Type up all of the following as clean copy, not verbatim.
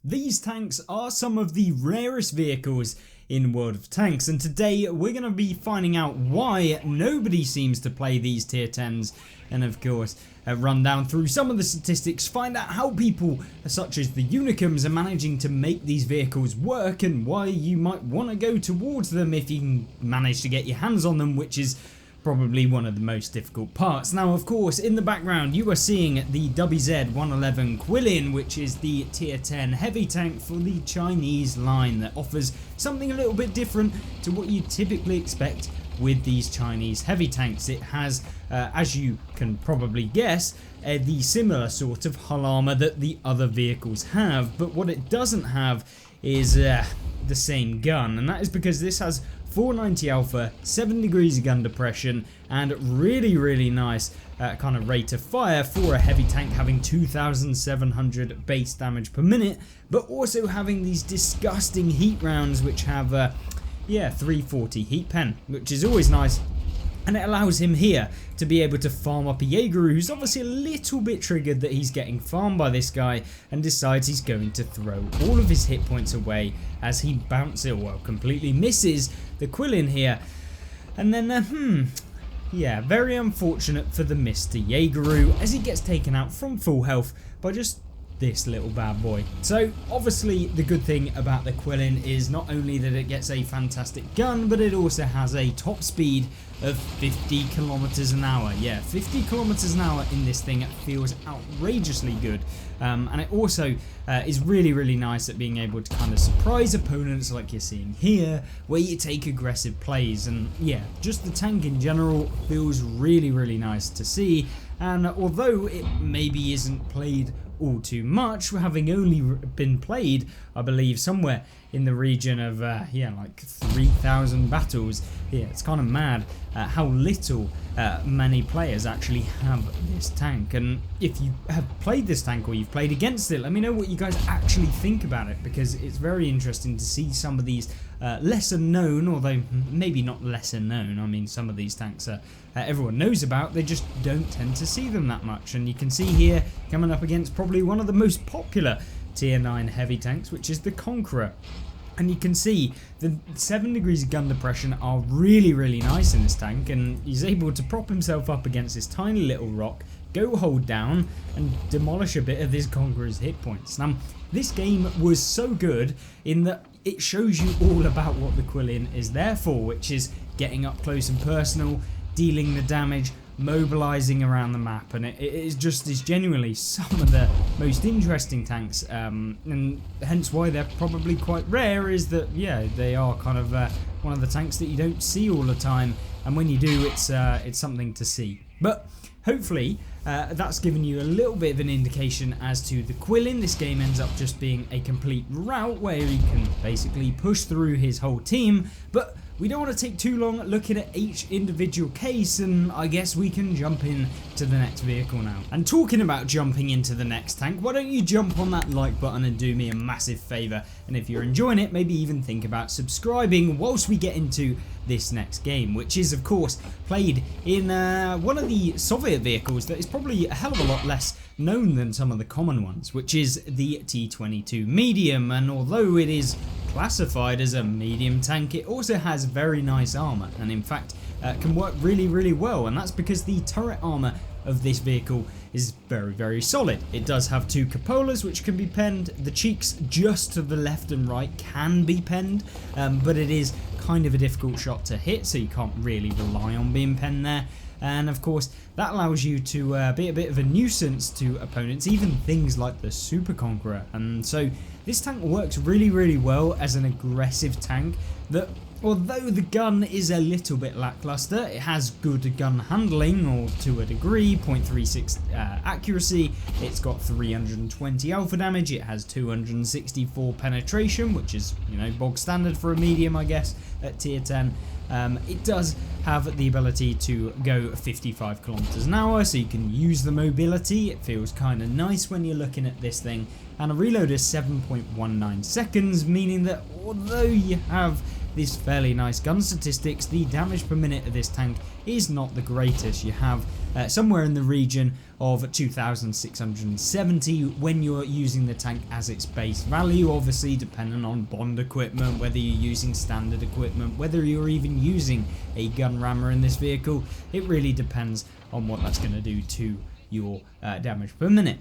These tanks are some of the rarest vehicles in World of Tanks, and today we're going to be finding out why nobody seems to play these tier 10s, and of course run down through some of the statistics, find out how people such as the unicums are managing to make these vehicles work and why you might want to go towards them if you can manage to get your hands on them, which is probably one of the most difficult parts. Now of course in the background you are seeing the WZ-111 Quillin, which is the tier 10 heavy tank for the Chinese line that offers something a little bit different to what you typically expect with these Chinese heavy tanks. It has, as you can probably guess, the similar sort of hull armor that the other vehicles have, but what it doesn't have is the same gun, and that is because this has 490 alpha, 7 degrees of gun depression, and really nice kind of rate of fire for a heavy tank, having 2,700 base damage per minute, but also having these disgusting heat rounds which have 340 heat pen, which is always nice. And it allows him here to be able to farm up a Jaeger, who's obviously a little bit triggered that he's getting farmed by this guy, and decides he's going to throw all of his hit points away as he bounces, well, completely misses the Quillin here. And then, very unfortunate for the Mr. Jaeger, as he gets taken out from full health by just this little bad boy. So obviously the good thing about the Quillin is not only that it gets a fantastic gun, but it also has a top speed of 50 kilometers an hour. Yeah, 50 kilometers an hour in this thing feels outrageously good. And it also is really nice at being able to kind of surprise opponents like you're seeing here, where you take aggressive plays. And yeah, just the tank in general feels really nice to see. And although it maybe isn't played all too much, having only been played, I believe, somewhere in the region of like 3,000 battles. Yeah, it's kind of mad how little many players actually have this tank. And if you have played this tank or you've played against it, let me know what you guys actually think about it, because it's very interesting to see some of these lesser known, although maybe not lesser known. I mean, some of these tanks everyone knows about, they just don't tend to see them that much. And you can see here coming up against probably one of the most popular tier 9 heavy tanks, which is the Conqueror. And you can see the 7 degrees of gun depression are really nice in this tank, and he's able to prop himself up against this tiny little rock, go hold down and demolish a bit of this Conqueror's hit points. Now this game was so good in that it shows you all about what the Quillin is there for, which is getting up close and personal, dealing the damage, mobilizing around the map, and it is genuinely some of the most interesting tanks, and hence why they're probably quite rare, is that they are kind of one of the tanks that you don't see all the time, and when you do, it's something to see. But hopefully that's given you a little bit of an indication as to the Quillin. This game ends up just being a complete rout where he can basically push through his whole team, but we don't want to take too long looking at each individual case, and I guess we can jump in to the next vehicle now. And talking about jumping into the next tank, why don't you jump on that like button and do me a massive favour, and if you're enjoying it, maybe even think about subscribing whilst we get into this next game, which is of course played in one of the Soviet vehicles that is probably a hell of a lot less known than some of the common ones, which is the T22 Medium. And although it is classified as a medium tank, it also has very nice armor, and in fact can work really well, and that's because the turret armor of this vehicle is very solid. It does have 2 cupolas which can be penned. The cheeks just to the left and right can be penned, but it is kind of a difficult shot to hit, so you can't really rely on being penned there. And of course that allows you to be a bit of a nuisance to opponents, even things like the Super Conqueror. And so this tank works really well as an aggressive tank that, although the gun is a little bit lackluster, it has good gun handling, or to a degree, 0.36 accuracy, it's got 320 alpha damage, it has 264 penetration, which is, bog standard for a medium, I guess, at tier 10. It does have the ability to go 55 kilometers an hour, so you can use the mobility. It feels kind of nice when you're looking at this thing, and a reload is 7.19 seconds, meaning that although you have this fairly nice gun statistics, the damage per minute of this tank is not the greatest. You have somewhere in the region of 2,670 when you're using the tank as its base value, obviously depending on bond equipment, whether you're using standard equipment, whether you're even using a gun rammer in this vehicle. It really depends on what that's going to do to your damage per minute.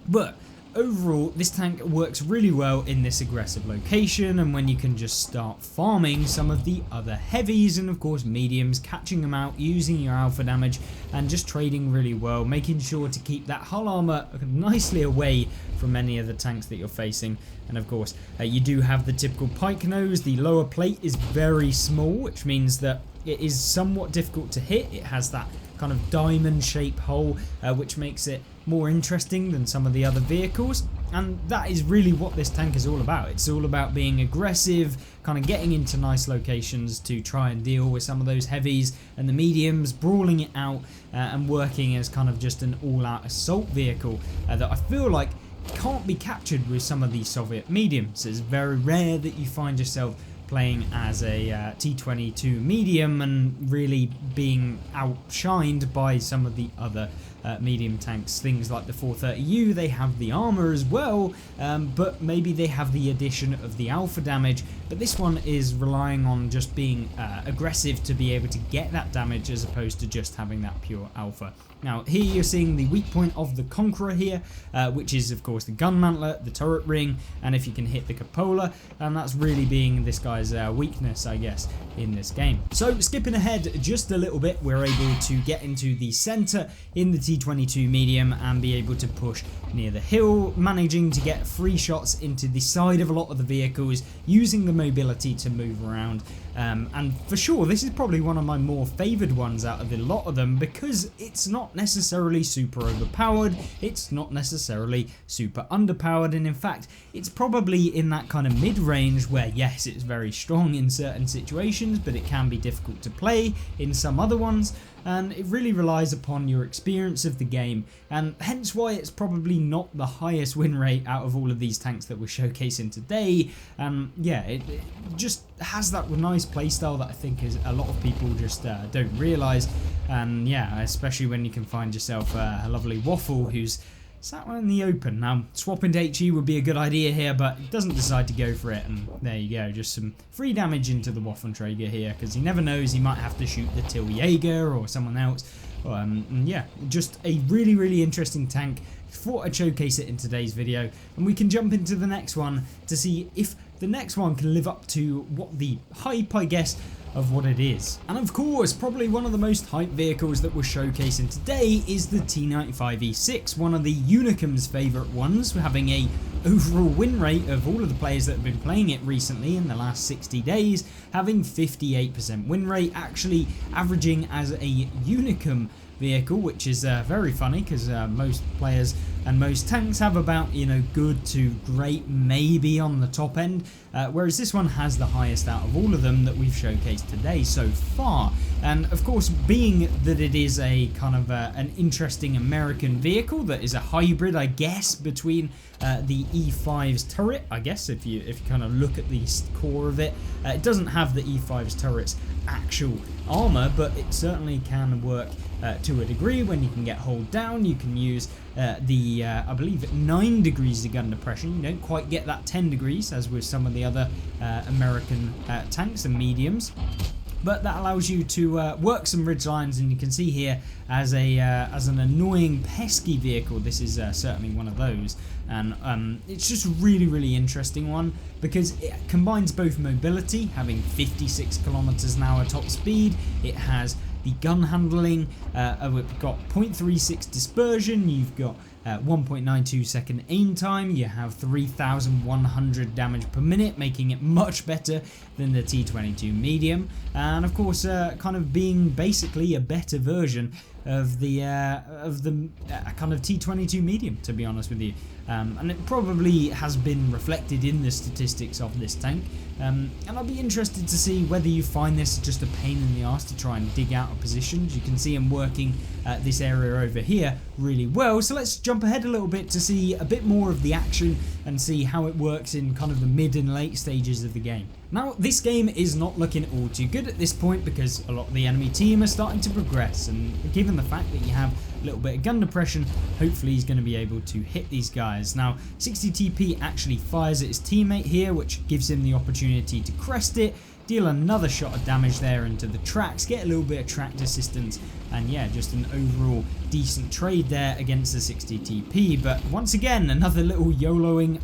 But overall, this tank works really well in this aggressive location, and when you can just start farming some of the other heavies and of course mediums, catching them out, using your alpha damage and just trading really well, making sure to keep that hull armor nicely away from any of the tanks that you're facing. And of course you do have the typical pike nose. The lower plate is very small, which means that it is somewhat difficult to hit. It has that kind of diamond shaped hole, which makes it more interesting than some of the other vehicles, and that is really what this tank is all about. It's all about being aggressive, kind of getting into nice locations to try and deal with some of those heavies and the mediums, brawling it out, and working as kind of just an all-out assault vehicle that I feel like can't be captured with some of these Soviet mediums. It's very rare that you find yourself playing as a T22 Medium and really being outshined by some of the other medium tanks. Things like the 430U, they have the armor as well, but maybe they have the addition of the alpha damage, but this one is relying on just being aggressive to be able to get that damage as opposed to just having that pure alpha. Now here you're seeing the weak point of the Conqueror here, which is of course the gun mantler, the turret ring, and if you can hit the cupola, and that's really being this guy's weakness, I guess, in this game. So skipping ahead just a little bit, we're able to get into the center in the T22 Medium and be able to push near the hill, managing to get free shots into the side of a lot of the vehicles, using the mobility to move around. And for sure, this is probably one of my more favoured ones out of a lot of them, because it's not necessarily super overpowered, it's not necessarily super underpowered, and in fact, it's probably in that kind of mid-range where, yes, it's very strong in certain situations, but it can be difficult to play in some other ones. And it really relies upon your experience of the game, and hence why it's probably not the highest win rate out of all of these tanks that we're showcasing today. Yeah, it just has that nice playstyle that I think is a lot of people just don't realise, and yeah, especially when you can find yourself a lovely Waffle who's sat in the open. Now, swapping to HE would be a good idea here, but he doesn't decide to go for it, and there you go, just some free damage into the Waffenträger here, because he never knows, he might have to shoot the Till Jaeger or someone else. And yeah, just a really, really interesting tank. Thought I'd showcase it in today's video, and we can jump into the next one to see if the next one can live up to what the hype, I guess, of what it is. And of course, probably one of the most hyped vehicles that we're showcasing today is the T95E6, one of the unicum's favourite ones, having a overall win rate of all of the players that have been playing it recently in the last 60 days, having 58% win rate, actually averaging as a unicum vehicle, which is very funny because most players and most tanks have about, you know, good to great, maybe on the top end, whereas this one has the highest out of all of them that we've showcased today so far. And of course, being that it is a kind of an interesting American vehicle that is a hybrid, I guess, between the E5's turret, I guess, if you kind of look at the core of it, it doesn't have the E5's turret's actual armor, but it certainly can work to a degree. When you can get hold down, you can use the I believe 9 degrees of gun depression. You don't quite get that 10 degrees as with some of the other American tanks and mediums, but that allows you to work some ridge lines, and you can see here as an annoying pesky vehicle, this is certainly one of those. And it's just a really, really interesting one because it combines both mobility, having 56 kilometers an hour top speed. It has the gun handling, we've got 0.36 dispersion, you've got 1.92 second aim time, you have 3,100 damage per minute, making it much better than the T22 Medium, and of course kind of being basically a better version of the kind of T22 Medium, to be honest with you. And it probably has been reflected in the statistics of this tank. And I'll be interested to see whether you find this just a pain in the arse to try and dig out of positions. You can see him working this area over here really well. So let's jump ahead a little bit to see a bit more of the action and see how it works in kind of the mid and late stages of the game. Now, this game is not looking all too good at this point because a lot of the enemy team are starting to progress, and given the fact that you have a little bit of gun depression, hopefully he's going to be able to hit these guys. Now, 60TP actually fires at his teammate here, which gives him the opportunity to crest it, deal another shot of damage there into the tracks, get a little bit of tracked assistance, and yeah, just an overall decent trade there against the 60TP. But once again, another little YOLOing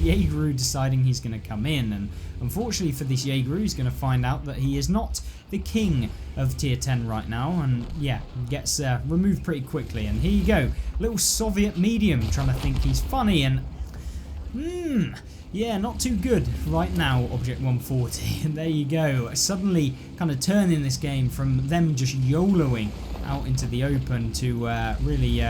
Jaeger deciding he's going to come in, and unfortunately for this Jaeger, he's going to find out that he is not the king of tier 10 right now, and yeah, gets removed pretty quickly. And here you go, little Soviet medium trying to think he's funny, and yeah, not too good right now, Object 140. And there you go, suddenly kind of turning this game from them just YOLOing out into the open to really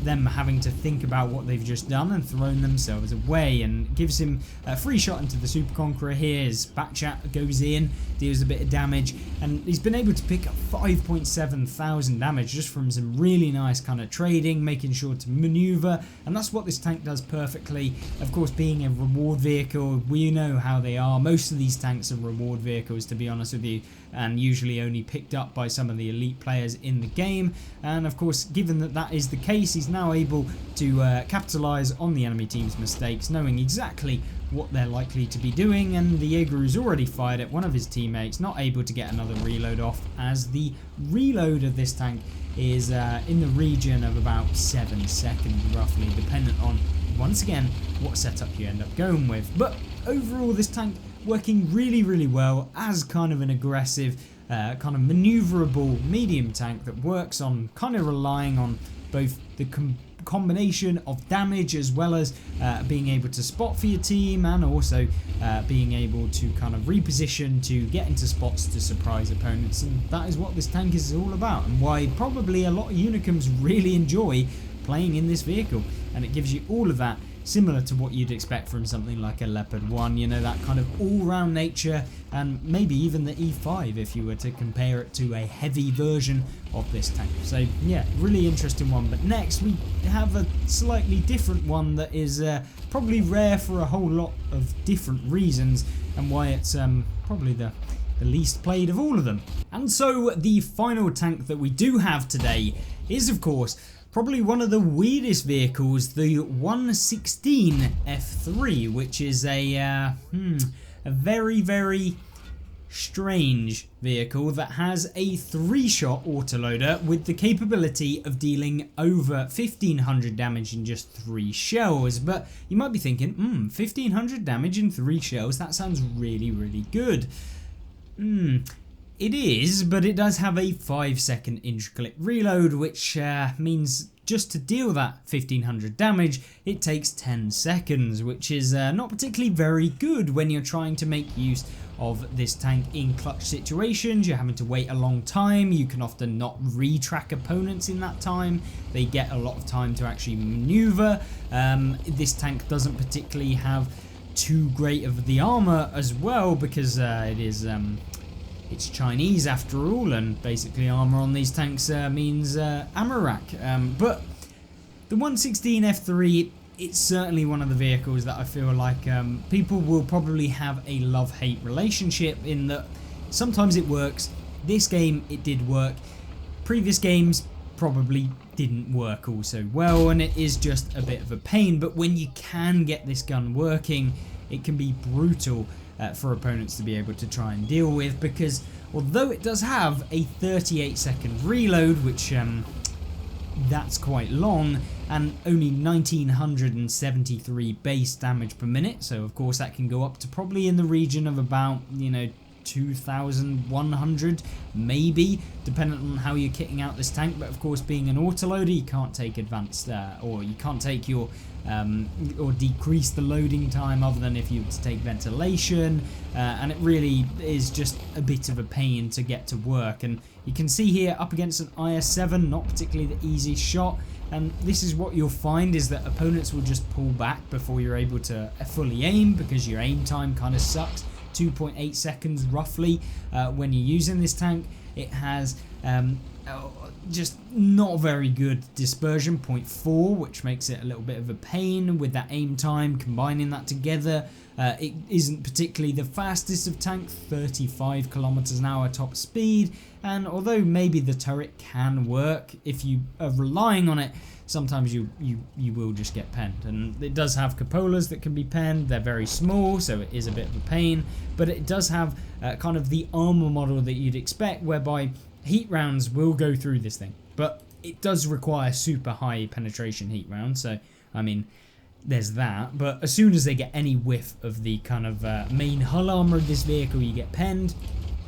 them having to think about what they've just done and thrown themselves away, and gives him a free shot into the Super Conqueror here. His back chat goes in, deals a bit of damage, and he's been able to pick up 5.7 thousand damage just from some really nice kind of trading, making sure to maneuver, and that's what this tank does perfectly. Of course, being a reward vehicle, we know how they are. Most of these tanks are reward vehicles, to be honest with you, and usually only picked up by some of the elite players in the game. And of course, given that that is the case, he's now able to capitalize on the enemy team's mistakes, knowing exactly what they're likely to be doing. And the Jaeger has already fired at one of his teammates, not able to get another reload off, as the reload of this tank is in the region of about 7 seconds roughly, dependent on, once again, what setup you end up going with. But overall, this tank working really, really well as kind of an aggressive, kind of maneuverable medium tank that works on kind of relying on both the combination of damage as well as being able to spot for your team, and also being able to kind of reposition to get into spots to surprise opponents. And that is what this tank is all about, and why probably a lot of unicums really enjoy playing in this vehicle. And it gives you all of that, similar to what you'd expect from something like a Leopard 1, you know, that kind of all-round nature, and maybe even the E5 if you were to compare it to a heavy version of this tank. So yeah, really interesting one. But next we have a slightly different one that is probably rare for a whole lot of different reasons, and why it's probably the least played of all of them. And so the final tank that we do have today is, of course, probably one of the weirdest vehicles, the 116 F3, which is a very, very strange vehicle that has a 3-shot autoloader with the capability of dealing over 1500 damage in just 3 shells. But you might be thinking, 1500 damage in 3 shells, that sounds really, really good. It is, but it does have a 5-second intricate reload, which means just to deal that 1500 damage, it takes 10 seconds, which is not particularly very good when you're trying to make use of this tank in clutch situations. You're having to wait a long time. You can often not retrack opponents in that time. They get a lot of time to actually maneuver. This tank doesn't particularly have too great of the armor as well, because it is it's Chinese after all, and basically armor on these tanks means ammo rack. But the 116 F3, it's certainly one of the vehicles that I feel like people will probably have a love-hate relationship, in that sometimes it works. This game, it did work. Previous games probably didn't work all so well, and it is just a bit of a pain. But when you can get this gun working, it can be brutal for opponents to be able to try and deal with, because although it does have a 38-second reload, which that's quite long, and only 1973 base damage per minute, so of course that can go up to probably in the region of about, you know, 2100 maybe, depending on how you're kitting out this tank. But of course, being an autoloader, you can't take advanced or you can't take your or decrease the loading time, other than if you were to take ventilation, and it really is just a bit of a pain to get to work. And You can see here up against an IS-7, not particularly the easiest shot, and this is what you'll find is that opponents will just pull back before you're able to fully aim, because your aim time kind of sucks. 2.8 seconds roughly when you're using this tank. It has just not very good dispersion, 0.4, which makes it a little bit of a pain with that aim time. Combining that together, it isn't particularly the fastest of tanks, 35 kilometers an hour top speed, and although maybe the turret can work, if you are relying on it, sometimes you will just get penned. And it does have cupolas that can be penned. They're very small, so it is a bit of a pain, but it does have kind of the armor model that you'd expect, whereby heat rounds will go through this thing, but it does require super high penetration heat rounds. So I mean, there's that, but as soon as they get any whiff of the kind of main hull armor of this vehicle, you get penned,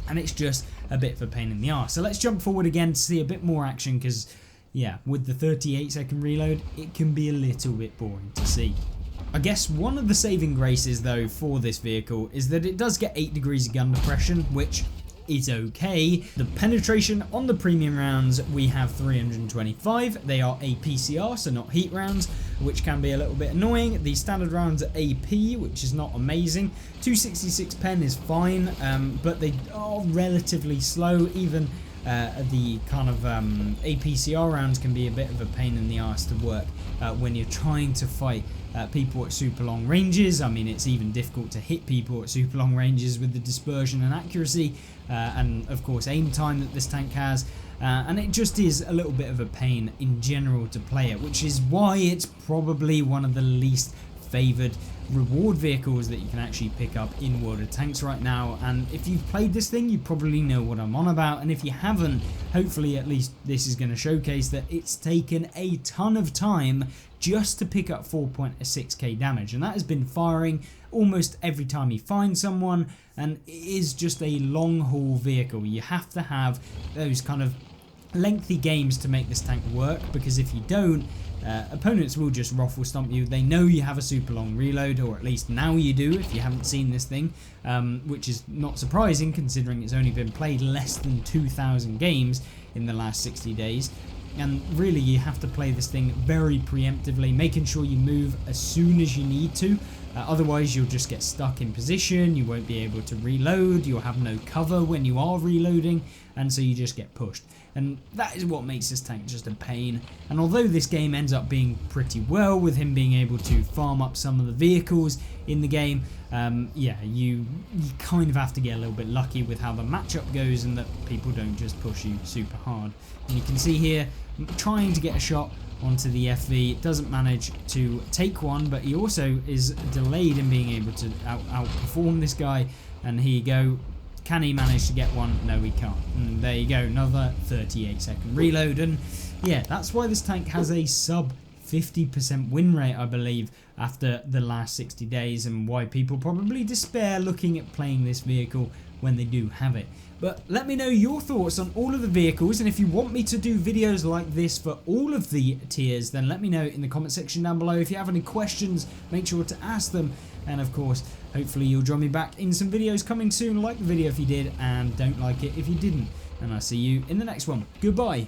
and it's just a bit of a pain in the arse. So let's jump forward again to see a bit more action, because yeah, with the 38-second reload, it can be a little bit boring to see. I guess one of the saving graces though for this vehicle is that it does get 8 degrees of gun depression, which is okay. The penetration on the premium rounds, we have 325. They are APCR, so not heat rounds, which can be a little bit annoying. The standard rounds are AP, which is not amazing. 266 pen is fine, but they are relatively slow. Even the kind of APCR rounds can be a bit of a pain in the arse to work when you're trying to fight people at super long ranges. I mean, it's even difficult to hit people at super long ranges with the dispersion and accuracy, and of course aim time that this tank has, and it just is a little bit of a pain in general to play it, which is why it's probably one of the least favoured reward vehicles that you can actually pick up in World of Tanks right now. And if you've played this thing, you probably know what I'm on about, and if you haven't, hopefully at least this is going to showcase that it's taken a ton of time just to pick up 4.6k damage, and that has been firing almost every time you find someone, and it is just a long haul vehicle. You have to have those kind of lengthy games to make this tank work, because if you don't, opponents will just ruffle stomp you. They know you have a super long reload, or at least now you do if you haven't seen this thing, which is not surprising considering it's only been played less than 2,000 games in the last 60 days. And really you have to play this thing very preemptively, making sure you move as soon as you need to. Otherwise you'll just get stuck in position, you won't be able to reload, you'll have no cover when you are reloading, and so you just get pushed. And that is what makes this tank just a pain. And although this game ends up being pretty well, with him being able to farm up some of the vehicles in the game, yeah, you kind of have to get a little bit lucky with how the matchup goes, and that people don't just push you super hard. And you can see here, trying to get a shot onto the FV, it doesn't manage to take one, but he also is delayed in being able to outperform this guy. And here you go. Can he manage to get one? No, he can't. And there you go, another 38-second reload. And yeah, that's why this tank has a sub 50% win rate, I believe, after the last 60 days, and why people probably despair looking at playing this vehicle when they do have it. But let me know your thoughts on all of the vehicles, and if you want me to do videos like this for all of the tiers, then let me know in the comment section down below. If you have any questions, make sure to ask them, and of course, hopefully you'll join me back in some videos coming soon. Like the video if you did, and don't like it if you didn't. And I'll see you in the next one. Goodbye.